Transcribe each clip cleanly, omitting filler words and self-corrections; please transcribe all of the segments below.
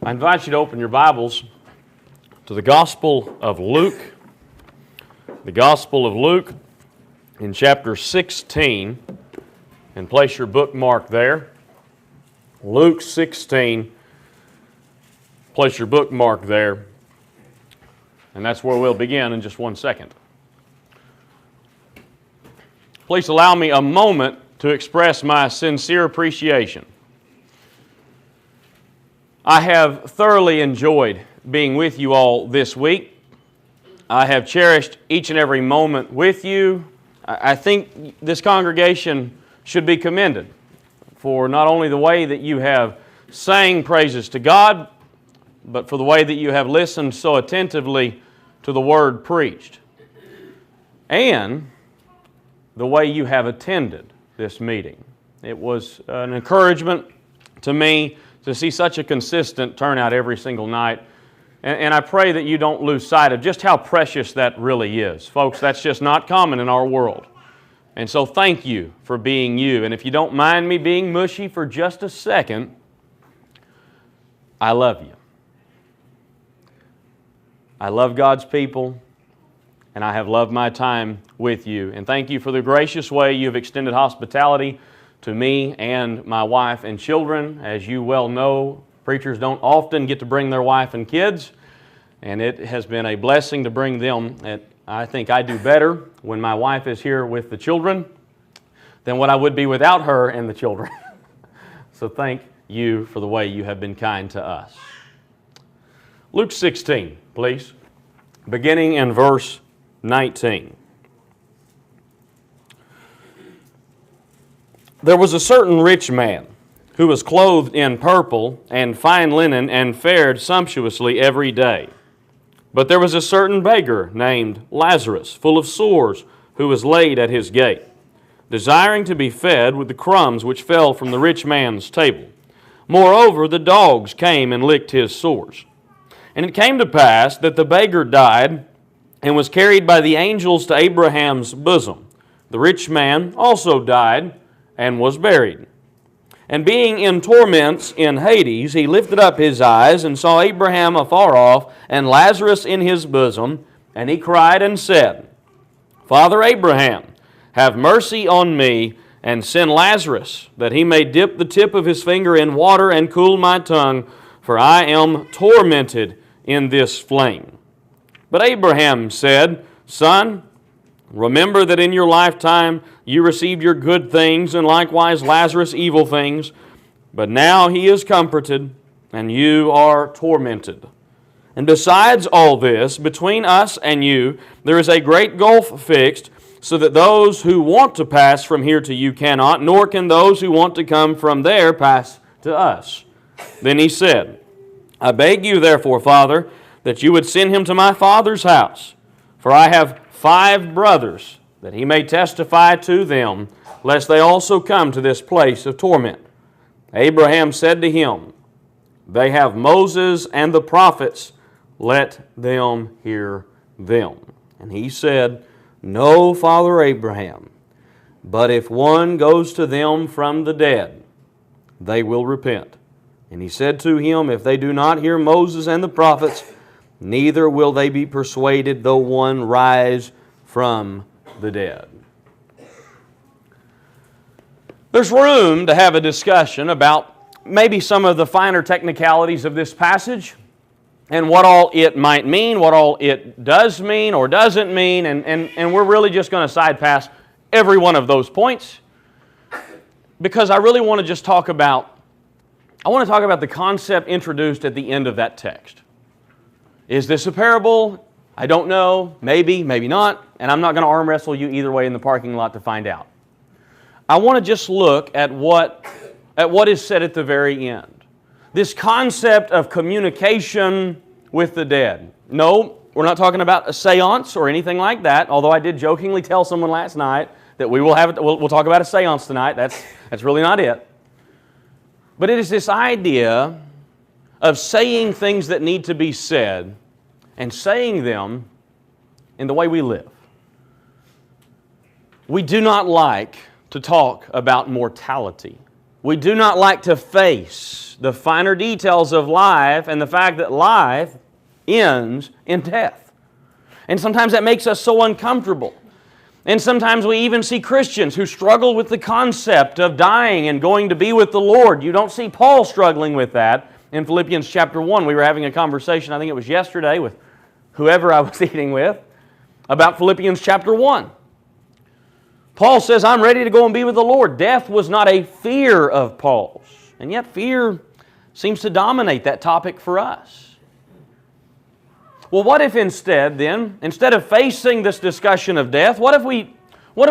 I invite you to open your Bibles to the Gospel of Luke. The Gospel of Luke in chapter 16, and place your bookmark there. Luke 16, place your bookmark there, and that's where we'll begin in just one second. Please allow me a moment to express my sincere appreciation. I have thoroughly enjoyed being with you all this week. I have cherished each and every moment with you. I think this congregation should be commended for not only the way that you have sang praises to God, but for the way that you have listened so attentively to the Word preached, and the way you have attended this meeting. It was an encouragement to me to see such a consistent turnout every single night. And I pray that you don't lose sight of just how precious that really is. Folks, that's just not common in our world. And so thank you for being you. And if you don't mind me being mushy for just a second, I love you. I love God's people, and I have loved my time with you. And thank you for the gracious way you have extended hospitality to me and my wife and children. As you well know, preachers don't often get to bring their wife and kids, and it has been a blessing to bring them. I think I do better when my wife is here with the children than what I would be without her and the children. So thank you for the way you have been kind to us. Luke 16, please, beginning in verse 19. There was a certain rich man who was clothed in purple and fine linen and fared sumptuously every day. But there was a certain beggar named Lazarus, full of sores, who was laid at his gate, desiring to be fed with the crumbs which fell from the rich man's table. Moreover, the dogs came and licked his sores. And it came to pass that the beggar died and was carried by the angels to Abraham's bosom. The rich man also died and was buried. And being in torments in Hades, he lifted up his eyes and saw Abraham afar off and Lazarus in his bosom. And he cried and said, Father Abraham, have mercy on me, and send Lazarus, that he may dip the tip of his finger in water and cool my tongue, for I am tormented in this flame. But Abraham said, Son, remember that in your lifetime you received your good things, and likewise Lazarus evil things. But now he is comforted, and you are tormented. And besides all this, between us and you, there is a great gulf fixed, so that those who want to pass from here to you cannot, nor can those who want to come from there pass to us. Then he said, I beg you therefore, Father, that you would send him to my father's house, for I have 5 brothers, that he may testify to them, lest they also come to this place of torment. Abraham said to him, They have Moses and the prophets, let them hear them. And he said, No, Father Abraham, but if one goes to them from the dead, they will repent. And he said to him, If they do not hear Moses and the prophets, neither will they be persuaded, though one rise from the dead. There's room to have a discussion about maybe some of the finer technicalities of this passage and what all it might mean, what all it does mean or doesn't mean, and we're really just going to side pass every one of those points because I really want to just talk about the concept introduced at the end of that text. Is this a parable? I don't know. Maybe, maybe not. And I'm not going to arm wrestle you either way in the parking lot to find out. I want to just look at what is said at the very end. This concept of communication with the dead. No, we're not talking about a seance or anything like that, although I did jokingly tell someone last night that we'll talk about a seance tonight. That's really not it. But it is this idea of saying things that need to be said and saying them in the way we live. We do not like to talk about mortality. We do not like to face the finer details of life and the fact that life ends in death. And sometimes that makes us so uncomfortable. And sometimes we even see Christians who struggle with the concept of dying and going to be with the Lord. You don't see Paul struggling with that in Philippians chapter 1. We were having a conversation, I think it was yesterday, with whoever I was eating with, about Philippians chapter 1. Paul says, I'm ready to go and be with the Lord. Death was not a fear of Paul's. And yet fear seems to dominate that topic for us. Well, what if instead of facing this discussion of death, what if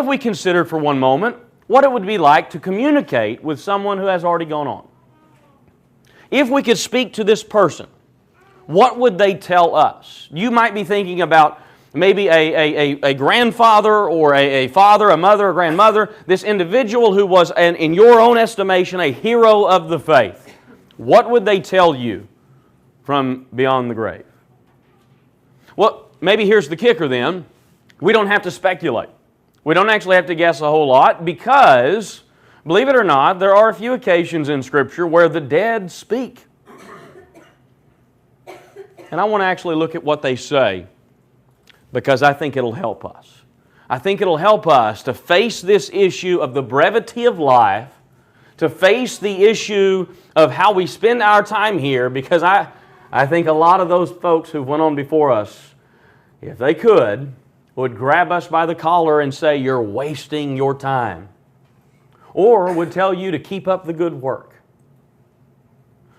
we considered for one moment what it would be like to communicate with someone who has already gone on? If we could speak to this person, what would they tell us? You might be thinking about maybe a grandfather or a father, a mother, a grandmother, this individual who was, in your own estimation, a hero of the faith. What would they tell you from beyond the grave? Well, maybe here's the kicker then. We don't have to speculate. We don't actually have to guess a whole lot because, believe it or not, there are a few occasions in Scripture where the dead speak. And I want to actually look at what they say, because I think it'll help us. I think it'll help us to face this issue of the brevity of life, to face the issue of how we spend our time here, because I think a lot of those folks who went on before us, if they could, would grab us by the collar and say, you're wasting your time. Or would tell you to keep up the good work.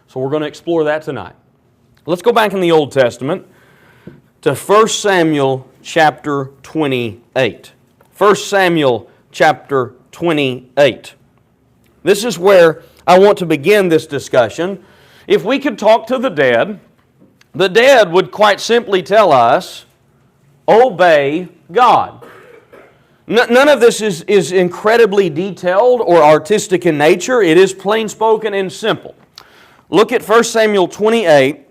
So we're going to explore that tonight. Let's go back in the Old Testament to 1 Samuel chapter 28. 1 Samuel chapter 28. This is where I want to begin this discussion. If we could talk to the dead would quite simply tell us, obey God. None of this is incredibly detailed or artistic in nature. It is plain spoken and simple. Look at 1 Samuel 28.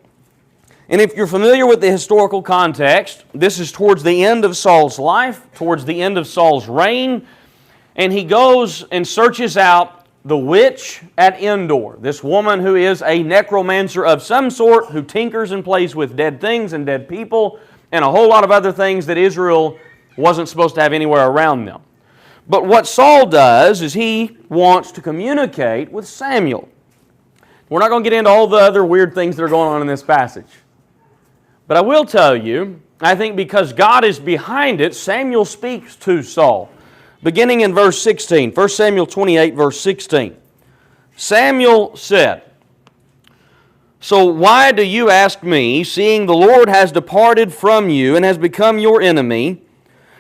And if you're familiar with the historical context, this is towards the end of Saul's life, towards the end of Saul's reign, and he goes and searches out the witch at Endor, this woman who is a necromancer of some sort, who tinkers and plays with dead things and dead people, and a whole lot of other things that Israel wasn't supposed to have anywhere around them. But what Saul does is he wants to communicate with Samuel. We're not going to get into all the other weird things that are going on in this passage. But I will tell you, I think because God is behind it, Samuel speaks to Saul. Beginning in verse 16, 1 Samuel 28, verse 16. Samuel said, so why do you ask me, seeing the Lord has departed from you and has become your enemy,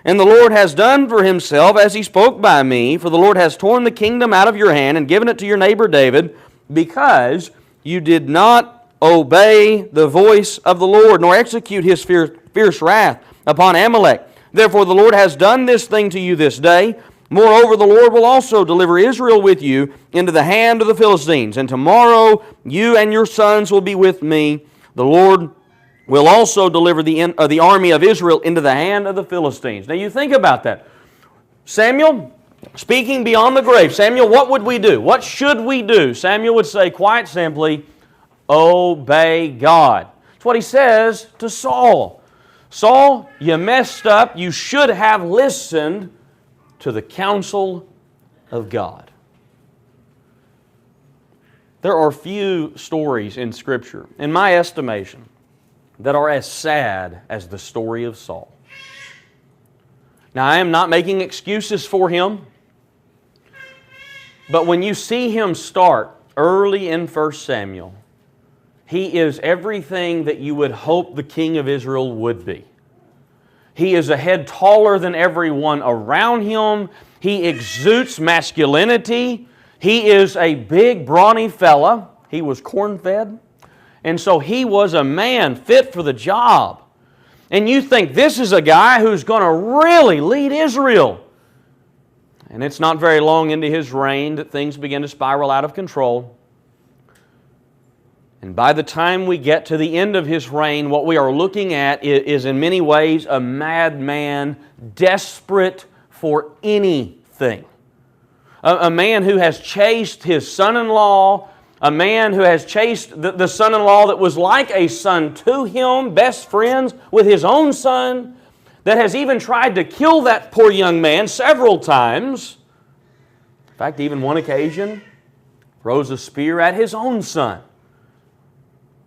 and the Lord has done for himself as he spoke by me, for the Lord has torn the kingdom out of your hand and given it to your neighbor David, because you did not obey the voice of the Lord, nor execute his fierce wrath upon Amalek. Therefore the Lord has done this thing to you this day. Moreover, the Lord will also deliver Israel with you into the hand of the Philistines. And tomorrow you and your sons will be with me. The Lord will also deliver the army of Israel into the hand of the Philistines. Now you think about that. Samuel, speaking beyond the grave. Samuel, what would we do? What should we do? Samuel would say quite simply, obey God. That's what he says to Saul. Saul, you messed up. You should have listened to the counsel of God. There are few stories in Scripture, in my estimation, that are as sad as the story of Saul. Now, I am not making excuses for him, but when you see him start early in 1 Samuel, he is everything that you would hope the king of Israel would be. He is a head taller than everyone around him. He exudes masculinity. He is a big, brawny fella. He was corn-fed. And so he was a man fit for the job. And you think this is a guy who's going to really lead Israel. And it's not very long into his reign that things begin to spiral out of control. And by the time we get to the end of his reign, what we are looking at is in many ways a madman desperate for anything. a man who has chased his son-in-law, a man who has chased the son-in-law that was like a son to him, best friends with his own son, that has even tried to kill that poor young man several times. In fact, even one occasion, throws a spear at his own son.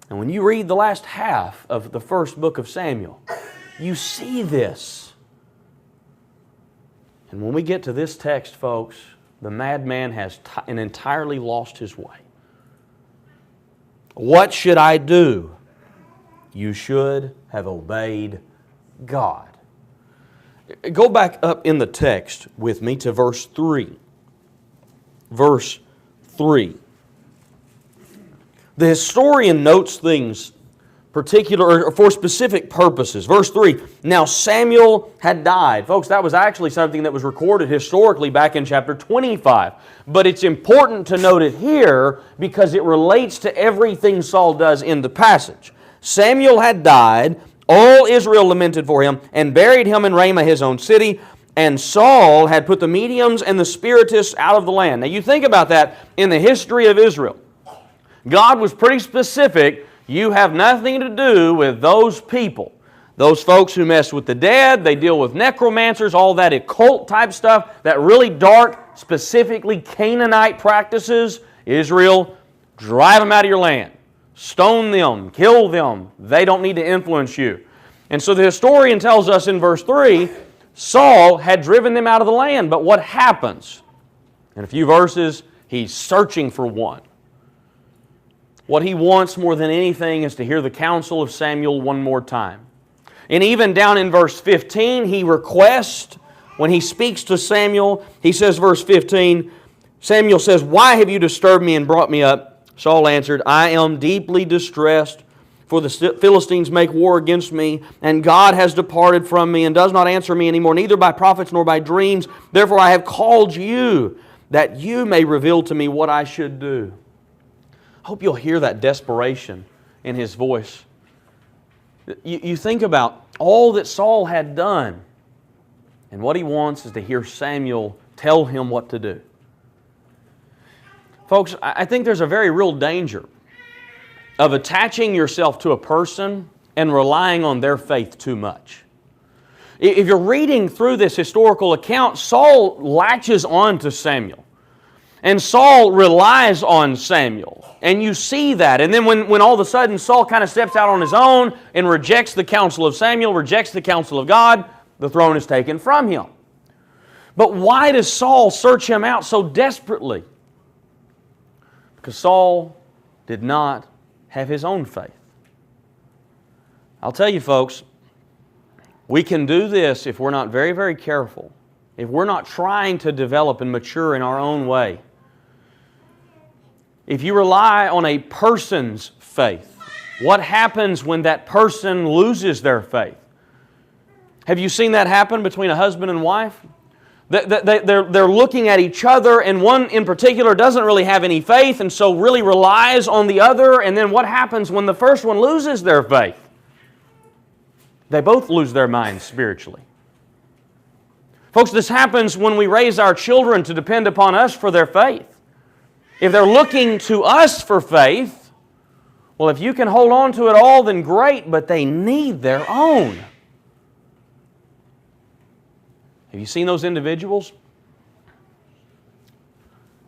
And when you read the last half of the first book of Samuel, you see this. And when we get to this text, folks, the madman has entirely lost his way. What should I do? You should have obeyed God. Go back up in the text with me to verse 3. Verse 3. The historian notes things particular or for specific purposes. Verse 3, now Samuel had died. Folks, that was actually something that was recorded historically back in chapter 25. But it's important to note it here because it relates to everything Saul does in the passage. Samuel had died, all Israel lamented for him, and buried him in Ramah, his own city, and Saul had put the mediums and the spiritists out of the land. Now you think about that in the history of Israel. God was pretty specific. You have nothing to do with those people. Those folks who mess with the dead, they deal with necromancers, all that occult type stuff, that really dark, specifically Canaanite practices. Israel, drive them out of your land. Stone them, kill them. They don't need to influence you. And so the historian tells us in verse 3, Saul had driven them out of the land. But what happens? In a few verses, he's searching for one. What he wants more than anything is to hear the counsel of Samuel one more time. And even down in verse 15, he requests, when he speaks to Samuel, he says, verse 15, Samuel says, why have you disturbed me and brought me up? Saul answered, I am deeply distressed, for the Philistines make war against me, and God has departed from me and does not answer me anymore, neither by prophets nor by dreams. Therefore I have called you, that you may reveal to me what I should do. I hope you'll hear that desperation in his voice. You think about all that Saul had done, and what he wants is to hear Samuel tell him what to do. Folks, I think there's a very real danger of attaching yourself to a person and relying on their faith too much. If you're reading through this historical account, Saul latches on to Samuel. And Saul relies on Samuel. And you see that. And then when all of a sudden Saul kind of steps out on his own and rejects the counsel of Samuel, rejects the counsel of God, the throne is taken from him. But why does Saul search him out so desperately? Because Saul did not have his own faith. I'll tell you folks, we can do this if we're not very, very careful. If we're not trying to develop and mature in our own way. If you rely on a person's faith, what happens when that person loses their faith? Have you seen that happen between a husband and wife? They're looking at each other, and one in particular doesn't really have any faith, and so really relies on the other, and then what happens when the first one loses their faith? They both lose their minds spiritually. Folks, this happens when we raise our children to depend upon us for their faith. If they're looking to us for faith, well, if you can hold on to it all, then great, but they need their own. Have you seen those individuals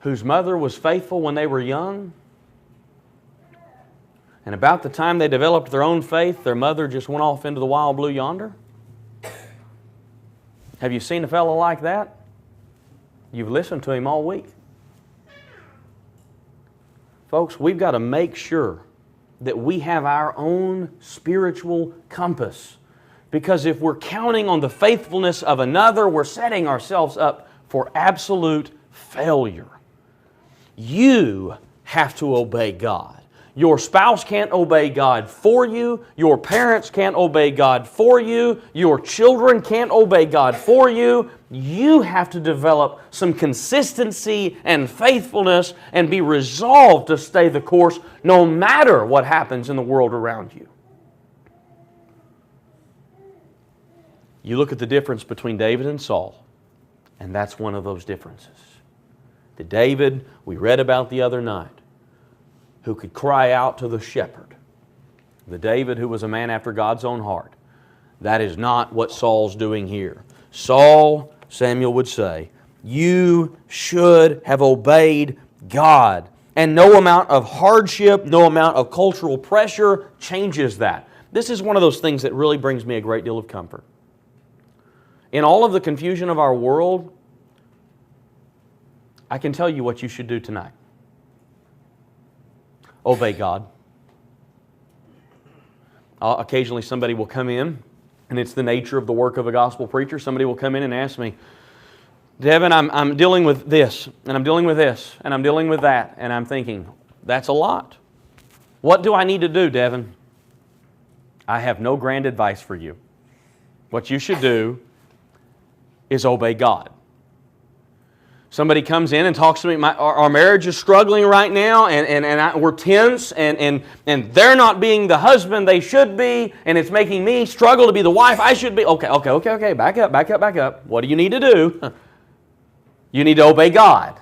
whose mother was faithful when they were young? And about the time they developed their own faith, their mother just went off into the wild blue yonder? Have you seen a fellow like that? You've listened to him all week. Folks, we've got to make sure that we have our own spiritual compass. Because if we're counting on the faithfulness of another, we're setting ourselves up for absolute failure. You have to obey God. Your spouse can't obey God for you. Your parents can't obey God for you. Your children can't obey God for you. You have to develop some consistency and faithfulness and be resolved to stay the course no matter what happens in the world around you. You look at the difference between David and Saul, and that's one of those differences. The David we read about the other night, who could cry out to the shepherd. The David who was a man after God's own heart. That is not what Saul's doing here. Saul, Samuel would say, you should have obeyed God. And no amount of hardship, no amount of cultural pressure changes that. This is one of those things that really brings me a great deal of comfort. In all of the confusion of our world, I can tell you what you should do tonight. Obey God. Occasionally somebody will come in, and it's the nature of the work of a gospel preacher. Somebody will come in and ask me, Devin, I'm dealing with this, and I'm dealing with this, and I'm dealing with that. And I'm thinking, that's a lot. What do I need to do, Devin? I have no grand advice for you. What you should do is obey God. Somebody comes in and talks to me, our marriage is struggling right now, and we're tense, and they're not being the husband they should be, and it's making me struggle to be the wife I should be. Okay, back up. What do you need to do? You need to obey God.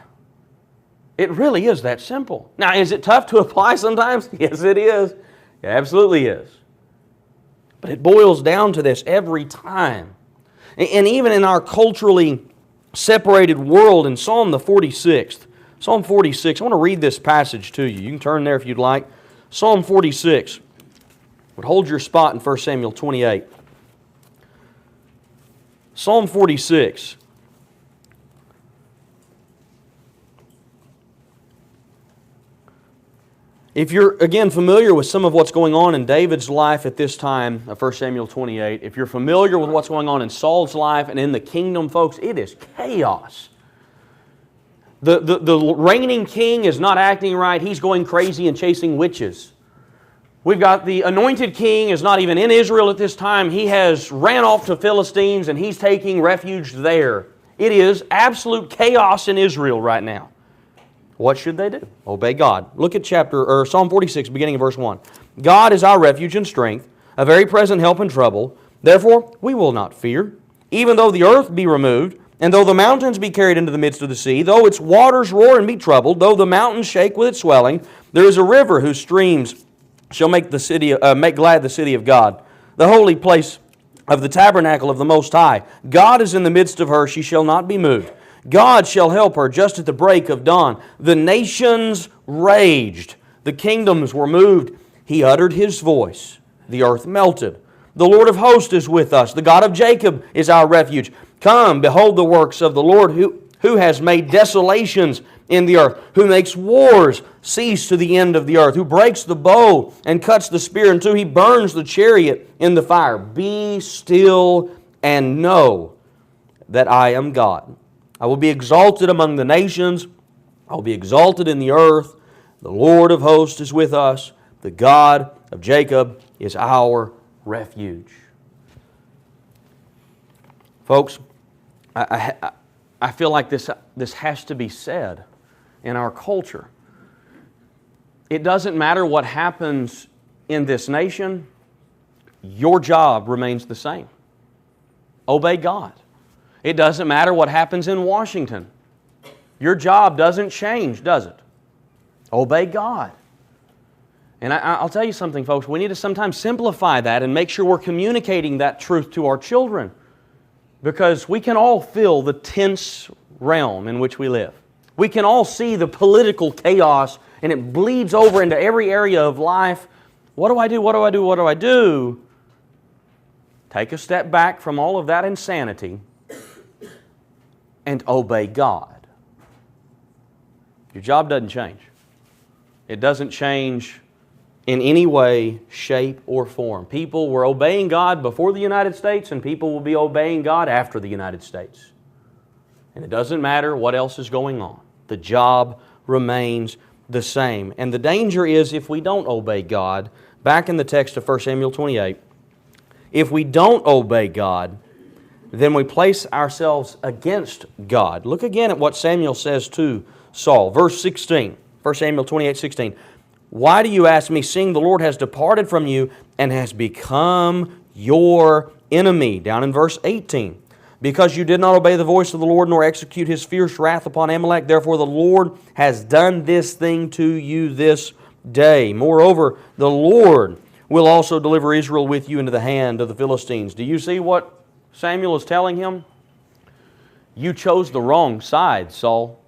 It really is that simple. Now, is it tough to apply sometimes? Yes, it is. It absolutely is. But it boils down to this every time. And even in our culturally separated world, in Psalm the 46th, Psalm 46, I want to read this passage to you. You can turn there if you'd like. Psalm 46 would hold your spot in 1 Samuel 28. Psalm 46. If you're, again, familiar with some of what's going on in David's life at this time, 1 Samuel 28, if you're familiar with what's going on in Saul's life and in the kingdom, folks, it is chaos. The reigning king is not acting right. He's going crazy and chasing witches. We've got the anointed king is not even in Israel at this time. He has ran off to Philistines and he's taking refuge there. It is absolute chaos in Israel right now. What should they do? Obey God. Look at Psalm 46, beginning of verse 1. God is our refuge and strength, a very present help in trouble. Therefore, we will not fear. Even though the earth be removed, and though the mountains be carried into the midst of the sea, though its waters roar and be troubled, though the mountains shake with its swelling, there is a river whose streams shall make glad the city of God, the holy place of the tabernacle of the Most High. God is in the midst of her, she shall not be moved. God shall help her just at the break of dawn. The nations raged. The kingdoms were moved. He uttered His voice. The earth melted. The Lord of hosts is with us. The God of Jacob is our refuge. Come, behold the works of the Lord who has made desolations in the earth, who makes wars cease to the end of the earth, who breaks the bow and cuts the spear in two. He burns the chariot in the fire. Be still and know that I am God. I will be exalted among the nations. I will be exalted in the earth. The Lord of hosts is with us. The God of Jacob is our refuge. Folks, I feel like this has to be said in our culture. It doesn't matter what happens in this nation, your job remains the same. Obey God. It doesn't matter what happens in Washington. Your job doesn't change, does it? Obey God. And I'll tell you something, folks. We need to sometimes simplify that and make sure we're communicating that truth to our children. Because we can all feel the tense realm in which we live. We can all see the political chaos, and it bleeds over into every area of life. What do I do? What do I do? What do I do? Take a step back from all of that insanity and obey God. Your job doesn't change. It doesn't change in any way, shape, or form. People were obeying God before the United States, and people will be obeying God after the United States. And it doesn't matter what else is going on. The job remains the same. And the danger is if we don't obey God, back in the text of 1 Samuel 28, if we don't obey God, then we place ourselves against God. Look again at what Samuel says to Saul. Verse 16, 1 Samuel 28:16. Why do you ask me, seeing the Lord has departed from you and has become your enemy? Down in verse 18. Because you did not obey the voice of the Lord, nor execute His fierce wrath upon Amalek, therefore the Lord has done this thing to you this day. Moreover, the Lord will also deliver Israel with you into the hand of the Philistines. Do you see what Samuel is telling him? You chose the wrong side, Saul.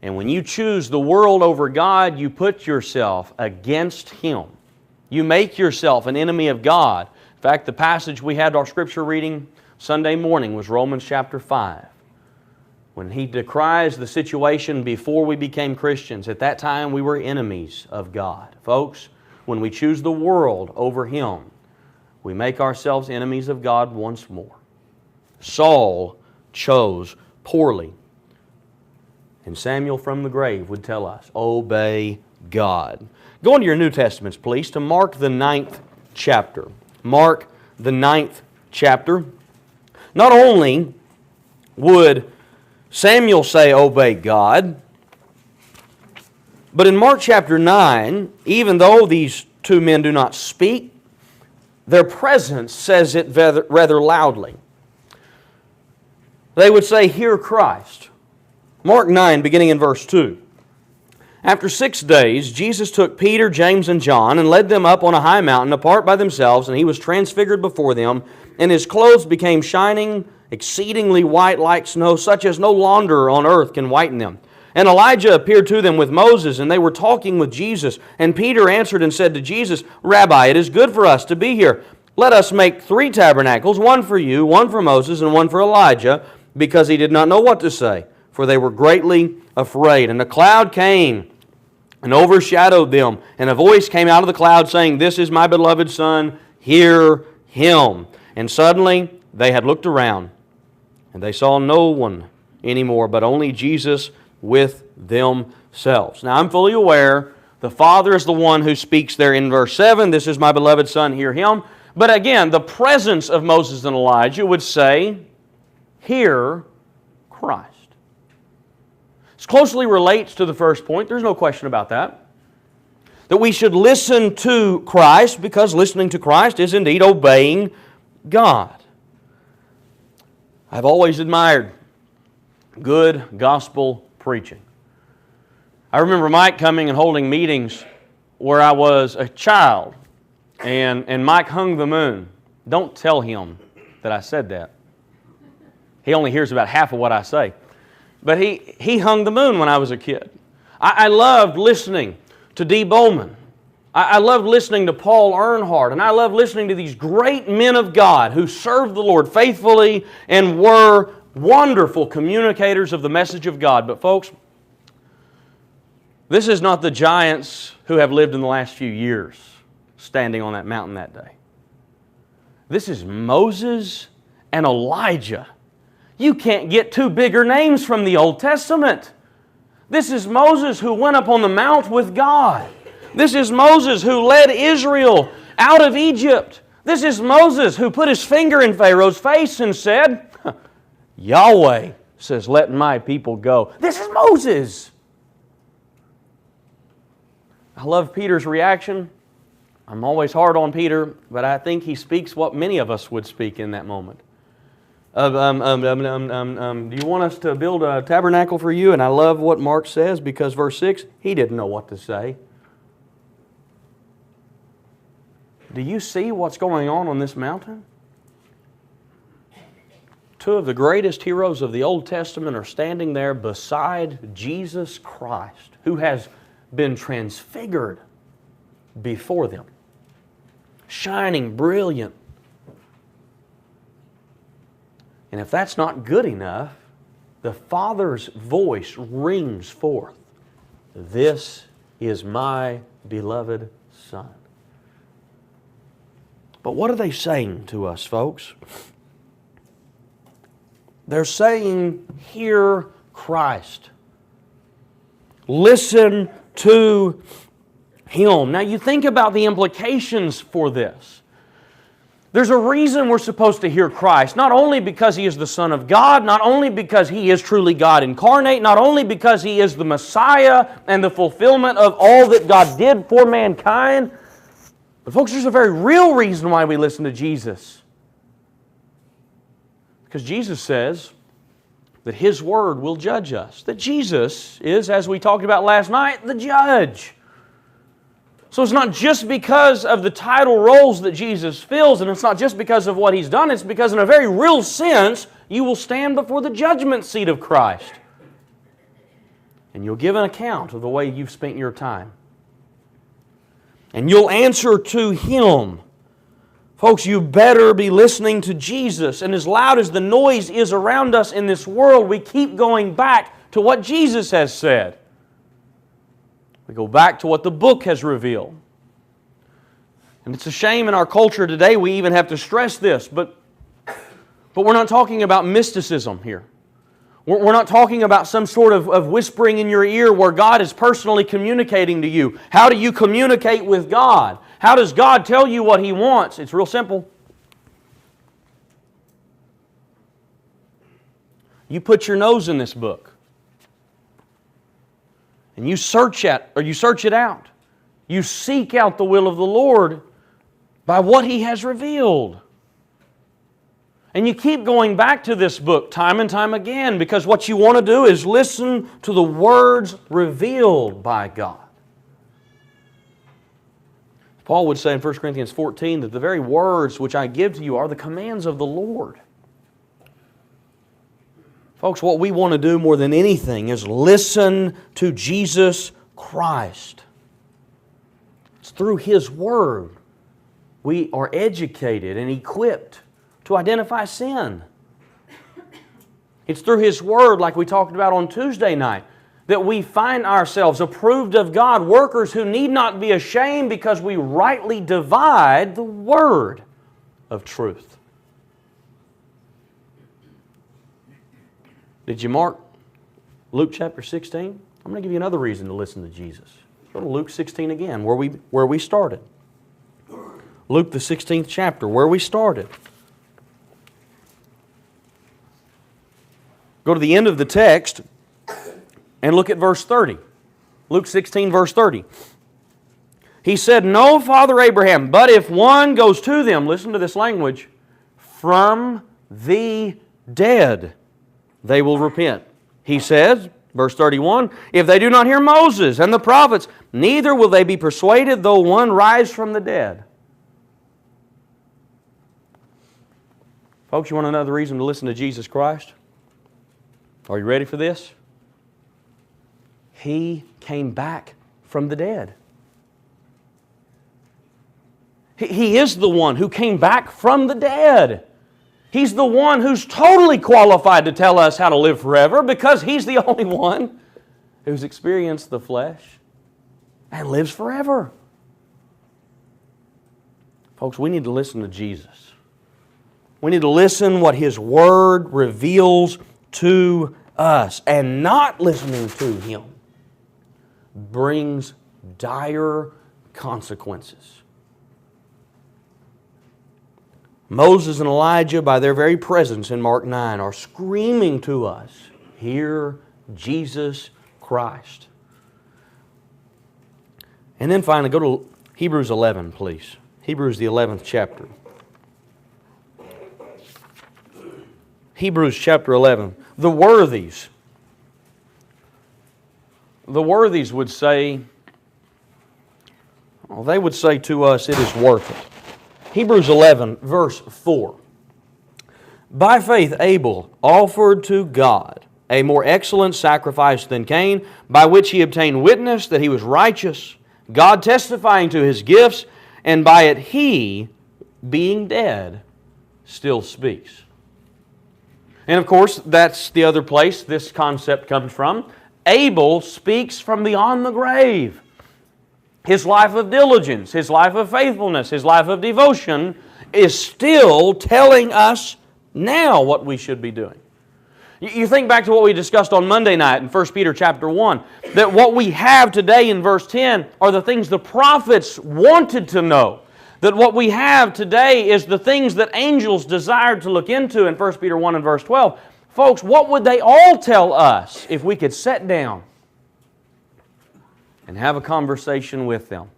And when you choose the world over God, you put yourself against Him. You make yourself an enemy of God. In fact, the passage we had our scripture reading Sunday morning was Romans chapter 5. When he decries the situation before we became Christians, at that time we were enemies of God. Folks, when we choose the world over Him, we make ourselves enemies of God once more. Saul chose poorly. And Samuel from the grave would tell us, obey God. Go into your New Testaments, please, to Mark the 9th chapter. Mark the 9th chapter. Not only would Samuel say, obey God, but in Mark chapter 9, even though these two men do not speak, their presence says it rather loudly. They would say, hear Christ. Mark 9, beginning in verse 2. After 6 days, Jesus took Peter, James, and John and led them up on a high mountain apart by themselves, and He was transfigured before them, and His clothes became shining, exceedingly white like snow, such as no launder on earth can whiten them. And Elijah appeared to them with Moses, and they were talking with Jesus. And Peter answered and said to Jesus, Rabbi, it is good for us to be here. Let us make 3 tabernacles, one for you, one for Moses, and one for Elijah, because he did not know what to say. For they were greatly afraid. And a cloud came and overshadowed them. And a voice came out of the cloud saying, This is my beloved Son, hear Him. And suddenly they had looked around, and they saw no one anymore, but only Jesus with themselves. Now I'm fully aware the Father is the one who speaks there in verse 7, This is my beloved Son, hear Him. But again, the presence of Moses and Elijah would say, hear Christ. This closely relates to the first point. There's no question about that. That we should listen to Christ, because listening to Christ is indeed obeying God. I've always admired good gospel preaching. I remember Mike coming and holding meetings where I was a child, and Mike hung the moon. Don't tell him that I said that. He only hears about half of what I say. But he hung the moon when I was a kid. I loved listening to D. Bowman. I loved listening to Paul Earnhardt. And I loved listening to these great men of God who served the Lord faithfully and were wonderful communicators of the message of God. But folks, this is not the giants who have lived in the last few years standing on that mountain that day. This is Moses and Elijah. You can't get 2 bigger names from the Old Testament. This is Moses who went up on the mount with God. This is Moses who led Israel out of Egypt. This is Moses who put his finger in Pharaoh's face and said, Yahweh says, let my people go. This is Moses. I love Peter's reaction. I'm always hard on Peter, but I think he speaks what many of us would speak in that moment. Do you want us to build a tabernacle for you? And I love what Mark says, because verse 6, he didn't know what to say. Do you see what's going on this mountain? 2 of the greatest heroes of the Old Testament are standing there beside Jesus Christ, who has been transfigured before them, shining brilliant. And if that's not good enough, the Father's voice rings forth, This is my beloved Son. But what are they saying to us, folks? They're saying, hear Christ. Listen to Him. Now you think about the implications for this. There's a reason we're supposed to hear Christ, not only because He is the Son of God, not only because He is truly God incarnate, not only because He is the Messiah and the fulfillment of all that God did for mankind, but folks, there's a very real reason why we listen to Jesus. Because Jesus says that His Word will judge us. That Jesus is, as we talked about last night, the judge. So it's not just because of the title roles that Jesus fills, and it's not just because of what He's done, it's because in a very real sense, you will stand before the judgment seat of Christ. And you'll give an account of the way you've spent your time. And you'll answer to Him. Folks, you better be listening to Jesus. And as loud as the noise is around us in this world, we keep going back to what Jesus has said. We go back to what the book has revealed. And it's a shame in our culture today we even have to stress this, but we're not talking about mysticism here. We're not talking about some sort of whispering in your ear where God is personally communicating to you. How do you communicate with God? How does God tell you what He wants? It's real simple. You put your nose in this book. And you search it out. You seek out the will of the Lord by what He has revealed. And you keep going back to this book time and time again because what you want to do is listen to the words revealed by God. Paul would say in 1 Corinthians 14 that the very words which I give to you are the commands of the Lord. Folks, what we want to do more than anything is listen to Jesus Christ. It's through His Word we are educated and equipped to identify sin. It's through His Word, like we talked about on Tuesday night, that we find ourselves approved of God, workers who need not be ashamed because we rightly divide the Word of truth. Did you mark Luke chapter 16? I'm going to give you another reason to listen to Jesus. Go to Luke 16 again, where we started. Luke the 16th chapter, where we started. Go to the end of the text and look at verse 30. Luke 16, verse 30. He said, "No, Father Abraham, but if one goes to them," listen to this language, "from the dead, they will repent." He says, verse 31, "If they do not hear Moses and the prophets, neither will they be persuaded though one rise from the dead." Folks, you want another reason to listen to Jesus Christ? Are you ready for this? He came back from the dead. He is the one who came back from the dead. He's the one who's totally qualified to tell us how to live forever because He's the only one who's experienced the flesh and lives forever. Folks, we need to listen to Jesus. We need to listen what His Word reveals to us. And not listening to Him brings dire consequences. Moses and Elijah, by their very presence in Mark 9, are screaming to us, "Hear Jesus Christ." And then finally, go to Hebrews 11, please. Hebrews, the 11th chapter. Hebrews chapter 11. The worthies would say, well, they would say to us, it is worth it. Hebrews 11, verse 4. "By faith Abel offered to God a more excellent sacrifice than Cain, by which he obtained witness that he was righteous, God testifying to his gifts, and by it he, being dead, still speaks." And of course, that's the other place this concept comes from. Abel speaks from beyond the grave. His life of diligence, his life of faithfulness, his life of devotion is still telling us now what we should be doing. You think back to what we discussed on Monday night in 1 Peter chapter 1, that what we have today in verse 10 are the things the prophets wanted to know. That what we have today is the things that angels desired to look into in 1 Peter 1 and verse 12. Folks, what would they all tell us if we could sit down and have a conversation with them?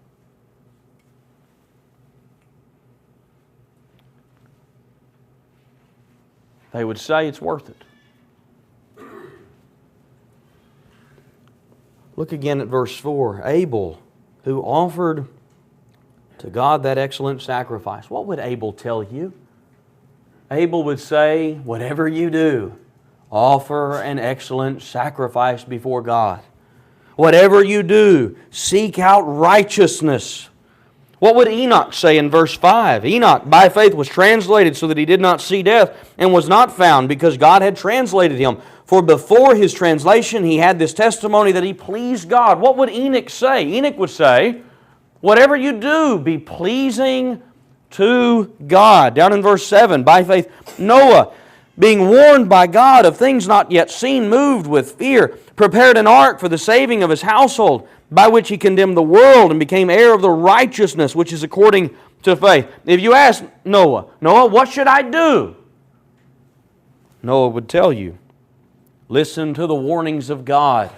They would say it's worth it. Look again at verse 4. Abel, who offered to God that excellent sacrifice. What would Abel tell you? Abel would say, whatever you do, offer an excellent sacrifice before God. Whatever you do, seek out righteousness. What would Enoch say in verse 5? Enoch, by faith, was translated so that he did not see death, and was not found, because God had translated him. For before his translation, he had this testimony that he pleased God. What would Enoch say? Enoch would say, whatever you do, be pleasing to God. Down in verse 7, by faith, Noah, being warned by God of things not yet seen, moved with fear, prepared an ark for the saving of his household, by which he condemned the world and became heir of the righteousness which is according to faith. If you ask Noah, what should I do? Noah would tell you, listen to the warnings of God.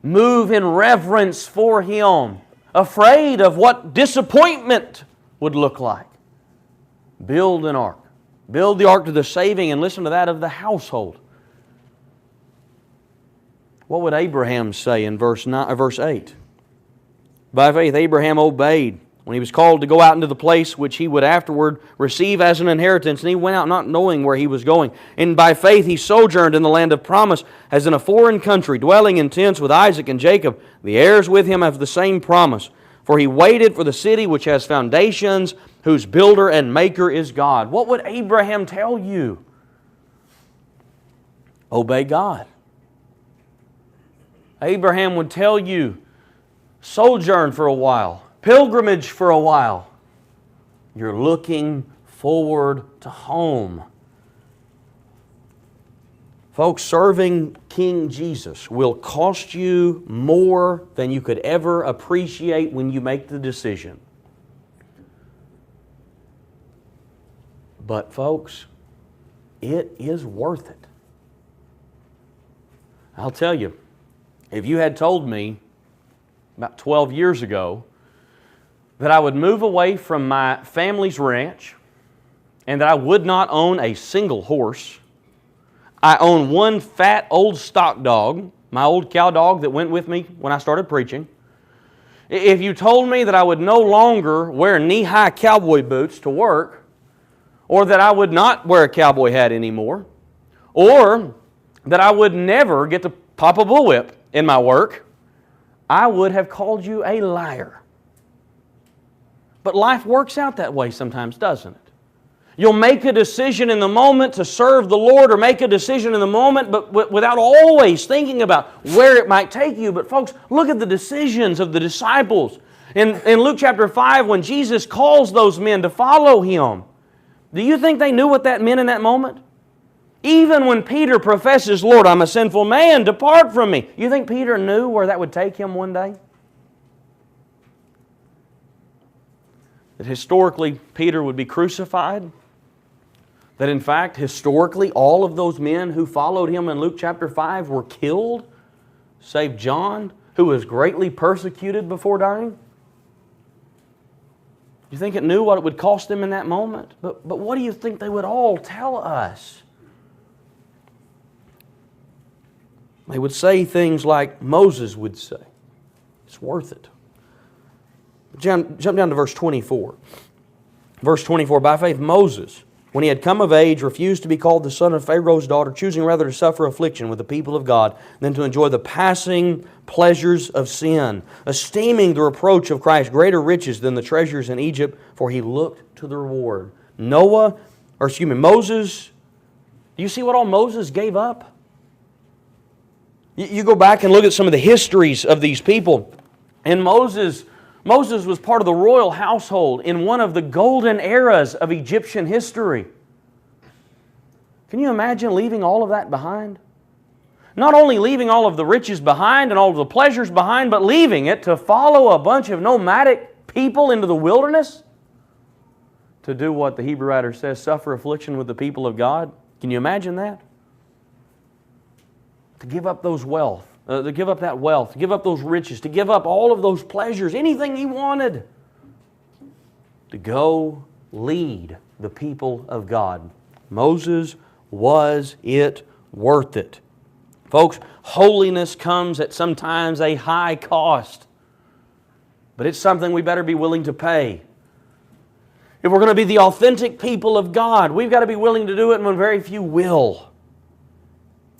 Move in reverence for Him, afraid of what disappointment would look like. Build an ark. Build the ark to the saving, and listen to that of the household. What would Abraham say in verse 8? By faith Abraham obeyed when he was called to go out into the place which he would afterward receive as an inheritance, and he went out not knowing where he was going. And by faith he sojourned in the land of promise, as in a foreign country, dwelling in tents with Isaac and Jacob, the heirs with him of the same promise. For he waited for the city which has foundations, whose builder and maker is God. What would Abraham tell you? Obey God. Abraham would tell you, sojourn for a while, pilgrimage for a while. You're looking forward to home. Folks, serving King Jesus will cost you more than you could ever appreciate when you make the decision. But folks, it is worth it. I'll tell you, if you had told me about 12 years ago that I would move away from my family's ranch and that I would not own a single horse, I own one fat old stock dog, my old cow dog that went with me when I started preaching. If you told me that I would no longer wear knee-high cowboy boots to work, or that I would not wear a cowboy hat anymore, or that I would never get to pop a bullwhip in my work, I would have called you a liar. But life works out that way sometimes, doesn't it? You'll make a decision in the moment to serve the Lord, or make a decision in the moment but without always thinking about where it might take you. But folks, look at the decisions of the disciples. In Luke chapter 5, when Jesus calls those men to follow Him, do you think they knew what that meant in that moment? Even when Peter professes, Lord, I'm a sinful man, depart from me. You think Peter knew where that would take him one day? That historically Peter would be crucified? That in fact, historically, all of those men who followed him in Luke chapter 5 were killed, save John, who was greatly persecuted before dying? You think it knew what it would cost them in that moment? But what do you think they would all tell us? They would say things like Moses would say. It's worth it. Jump down to verse 24. Verse 24, by faith Moses, when he had come of age, refused to be called the son of Pharaoh's daughter, choosing rather to suffer affliction with the people of God than to enjoy the passing pleasures of sin, esteeming the reproach of Christ greater riches than the treasures in Egypt, for he looked to the reward. Moses, do you see what all Moses gave up? You go back and look at some of the histories of these people, and Moses was part of the royal household in one of the golden eras of Egyptian history. Can you imagine leaving all of that behind? Not only leaving all of the riches behind and all of the pleasures behind, but leaving it to follow a bunch of nomadic people into the wilderness to do what the Hebrew writer says, suffer affliction with the people of God. Can you imagine that? To give up those wealth. To give up that wealth, to give up those riches, to give up all of those pleasures, anything he wanted, to go lead the people of God Moses, was it worth it? Folks, holiness comes at sometimes a high cost, but it's something we better be willing to pay. If we're going to be the authentic people of God, we've got to be willing to do it when very few will.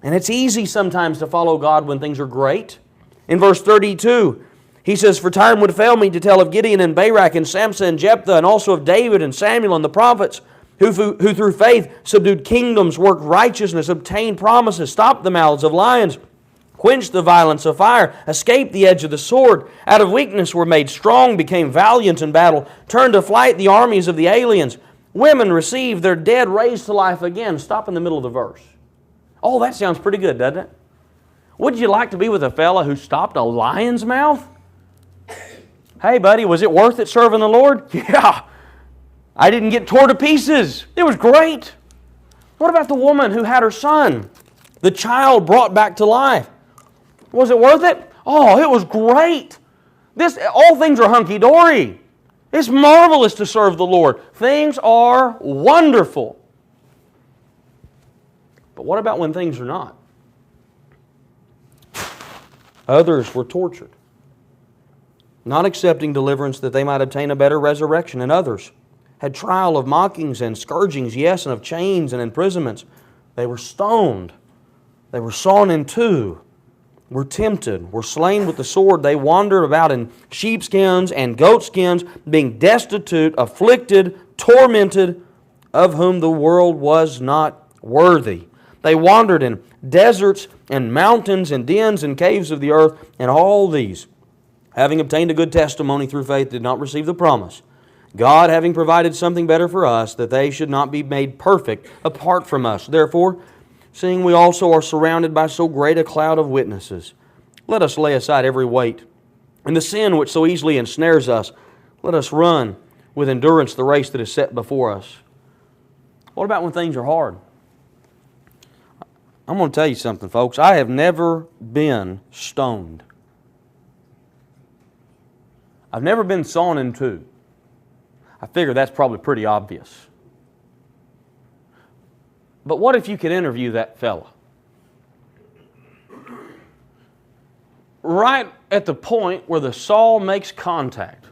And it's easy sometimes to follow God when things are great. In verse 32, he says, "For time would fail me to tell of Gideon and Barak and Samson and Jephthah, and also of David and Samuel and the prophets, who through faith subdued kingdoms, worked righteousness, obtained promises, stopped the mouths of lions, quenched the violence of fire, escaped the edge of the sword, out of weakness were made strong, became valiant in battle, turned to flight the armies of the aliens. Women received their dead raised to life again." Stop in the middle of the verse. Oh, that sounds pretty good, doesn't it? Would you like to be with a fella who stopped a lion's mouth? Hey, buddy, was it worth it serving the Lord? Yeah. I didn't get torn to pieces. It was great. What about the woman who had her son, the child brought back to life? Was it worth it? Oh, it was great. All things are hunky-dory. It's marvelous to serve the Lord. Things are wonderful. But what about when things are not? Others were tortured, not accepting deliverance that they might obtain a better resurrection, and others had trial of mockings and scourgings, yes, and of chains and imprisonments. They were stoned. They were sawn in two, were tempted, were slain with the sword. They wandered about in sheepskins and goatskins, being destitute, afflicted, tormented, of whom the world was not worthy. They wandered in deserts and mountains and dens and caves of the earth, and all these, having obtained a good testimony through faith, did not receive the promise. God having provided something better for us, that they should not be made perfect apart from us. Therefore, seeing we also are surrounded by so great a cloud of witnesses, let us lay aside every weight and the sin which so easily ensnares us. Let us run with endurance the race that is set before us. What about when things are hard? I'm going to tell you something, folks. I have never been stoned. I've never been sawn in two. I figure that's probably pretty obvious. But what if you could interview that fella? Right at the point where the saw makes contact.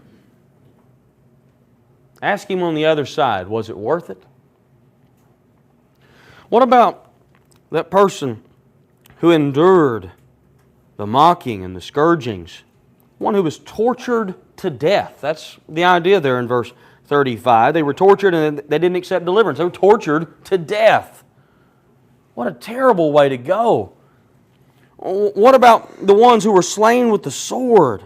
Ask him on the other side, was it worth it? What about that person who endured the mocking and the scourgings? One who was tortured to death. That's the idea there in verse 35. They were tortured and they didn't accept deliverance. They were tortured to death. What a terrible way to go. What about the ones who were slain with the sword?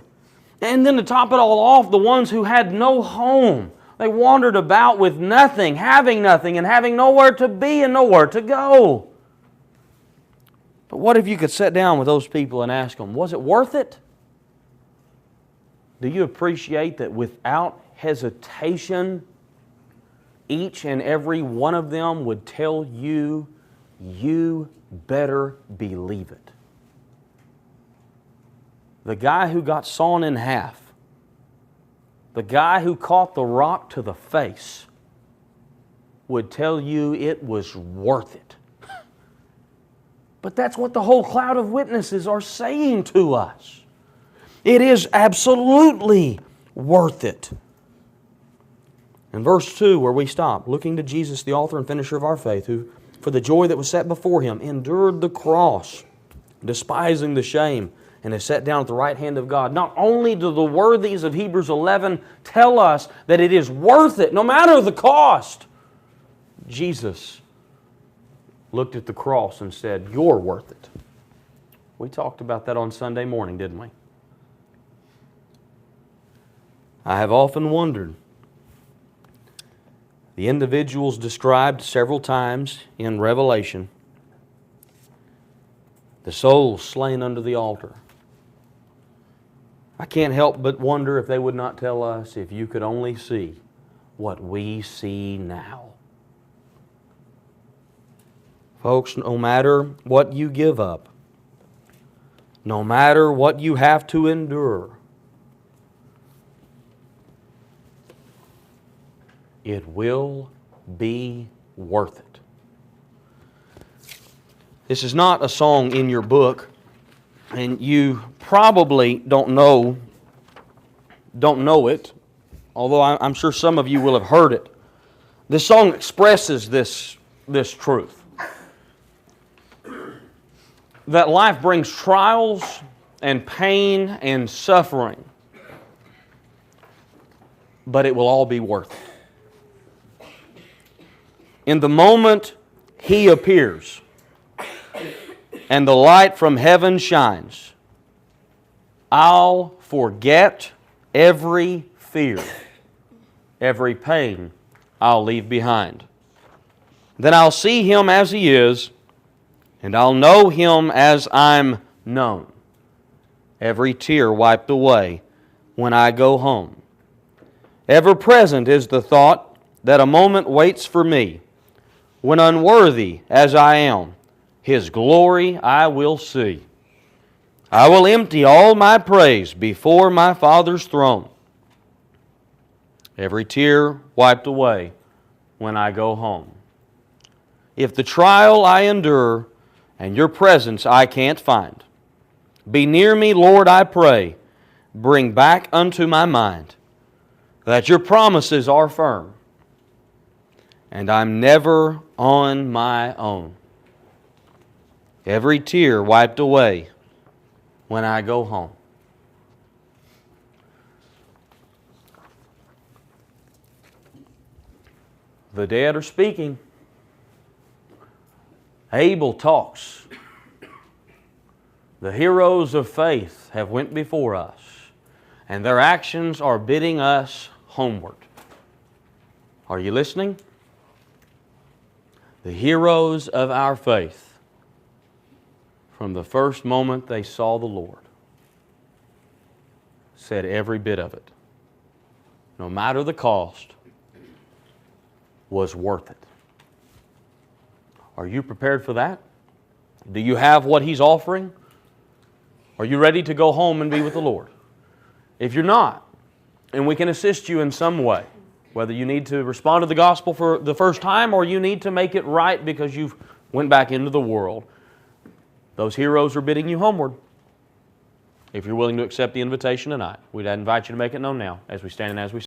And then to top it all off, the ones who had no home. They wandered about with nothing, and having nowhere to be and nowhere to go. But what if you could sit down with those people and ask them, was it worth it? Do you appreciate that without hesitation, each and every one of them would tell you, you better believe it? The guy who got sawn in half, the guy who caught the rock to the face, would tell you it was worth it. But that's what the whole cloud of witnesses are saying to us. It is absolutely worth it. In verse 2, where we stop, looking to Jesus, the author and finisher of our faith, who, for the joy that was set before Him, endured the cross, despising the shame, and is set down at the right hand of God. Not only do the worthies of Hebrews 11 tell us that it is worth it, no matter the cost, Jesus looked at the cross and said, you're worth it. We talked about that on Sunday morning, didn't we? I have often wondered, the individuals described several times in Revelation, the souls slain under the altar. I can't help but wonder if they would not tell us, if you could only see what we see now. Folks, no matter what you give up, no matter what you have to endure, it will be worth it. This is not a song in your book, and you probably don't know it, although I'm sure some of you will have heard it. This song expresses this truth. That life brings trials and pain and suffering, but it will all be worth it. In the moment He appears and the light from heaven shines, I'll forget every fear, every pain I'll leave behind. Then I'll see Him as He is, and I'll know Him as I'm known. Every tear wiped away when I go home. Ever present is the thought that a moment waits for me, when unworthy as I am, His glory I will see. I will empty all my praise before my Father's throne. Every tear wiped away when I go home. If the trial I endure and Your presence I can't find, be near me, Lord, I pray. Bring back unto my mind that Your promises are firm, and I'm never on my own. Every tear wiped away when I go home. The dead are speaking. Abel talks. The heroes of faith have went before us, and their actions are bidding us homeward. Are you listening? The heroes of our faith, from the first moment they saw the Lord, said every bit of it, no matter the cost, was worth it. Are you prepared for that? Do you have what He's offering? Are you ready to go home and be with the Lord? If you're not, and we can assist you in some way, whether you need to respond to the gospel for the first time or you need to make it right because you've went back into the world, those heroes are bidding you homeward. If you're willing to accept the invitation tonight, we'd invite you to make it known now as we stand and as we